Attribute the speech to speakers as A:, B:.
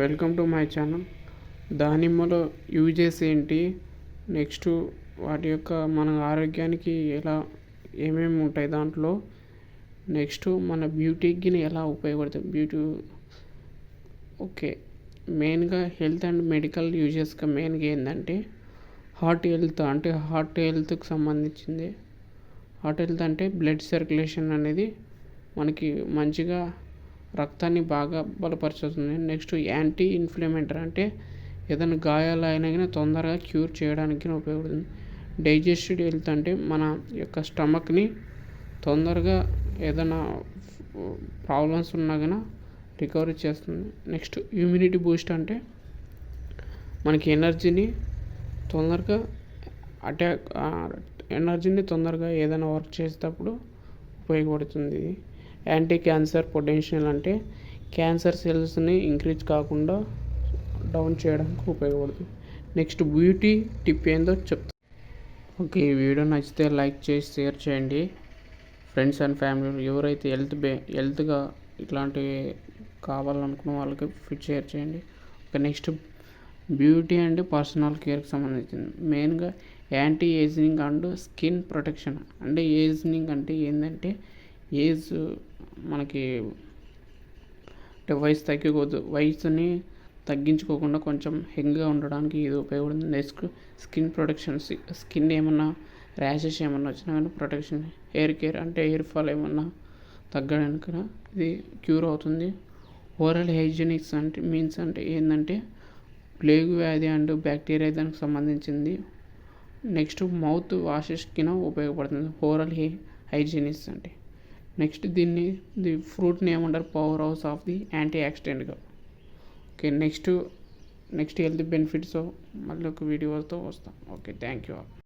A: Welcome to my channel. దానిమ్మలో uses ఏంటి, next వాటి యొక్క మన ఆరోగ్యానికి ఎలా ఏమేమి ఉంటాయి దాంట్లో, నెక్స్ట్ మన బ్యూటీకి ఎలా ఉపయోగపడుతుంది ఓకే. మెయిన్గా హెల్త్ అండ్ మెడికల్ యూజెస్గా మెయిన్గా ఏంటంటే హార్ట్ హెల్త్కి సంబంధించింది. హార్ట్ హెల్త్ అంటే బ్లడ్ సర్క్యులేషన్ అనేది మనకి మంచిగా రక్తాన్ని బాగా బలపరుచుతుంది. నెక్స్ట్ యాంటీ ఇన్ఫ్లమేటరీ అంటే ఏదైనా గాయాలు అయినా కానీ తొందరగా క్యూర్ చేయడానికి ఉపయోగపడుతుంది. డైజెస్టివ్ హెల్త్ అంటే మన యొక్క స్టమక్ని తొందరగా ఏదైనా ప్రాబ్లమ్స్ ఉన్నా కానీ రికవరీ చేస్తుంది. నెక్స్ట్ ఇమ్యూనిటీ బూస్ట్ అంటే మనకి ఎనర్జీని తొందరగా ఏదైనా వర్క్ చేసేటప్పుడు ఉపయోగపడుతుంది. యాంటీ క్యాన్సర్ పొటెన్షియల్ అంటే క్యాన్సర్ సెల్స్ని ఇంక్రీజ్ కాకుండా డౌన్ చేయడానికి ఉపయోగపడుతుంది. నెక్స్ట్ బ్యూటీ టిప్ ఏందో చెప్తాను. ఓకే, ఈ వీడియో నచ్చితే లైక్ చేసి షేర్ చేయండి. ఫ్రెండ్స్ అండ్ ఫ్యామిలీ ఎవరైతే హెల్త్గా ఇట్లాంటివి కావాలనుకున్న వాళ్ళకి షేర్ చేయండి. Okay, next beauty and personal కేర్కి సంబంధించింది. మెయిన్గా anti ageing and skin protection. అంటే ఏజింగ్ అంటే ఏంటంటే ఏజ్ మనకి అంటే వయసుని తగ్గించుకోకుండా కొంచెం యంగ్గా ఉండడానికి ఇది ఉపయోగపడుతుంది. నెక్స్ట్ స్కిన్ ప్రొటెక్షన్, స్కిన్ ఏమన్నా ర్యాషెస్ ఏమన్నా వచ్చినా కానీ ప్రొటెక్షన్. హెయిర్ కేర్ అంటే హెయిర్ ఫాల్ ఏమన్నా తగ్గడానికి ఇది క్యూర్ అవుతుంది. ఓరల్ హైజీనిక్స్ అంటే ఏంటంటే ప్లేగు వ్యాధి అండ్ బ్యాక్టీరియా దానికి సంబంధించింది. నెక్స్ట్ మౌత్ వాషెస్కి ఉపయోగపడుతుంది ఓరల్ హైజీనిక్స్ అంటే. నెక్స్ట్ ది ఫ్రూట్ని ఏమంటారు, power house of the anti ఆక్సిడెంట్గా. ఓకే, నెక్స్ట్ హెల్త్ బెనిఫిట్స్ మళ్ళీ ఒక వీడియోతో వస్తాం. Okay, thank you.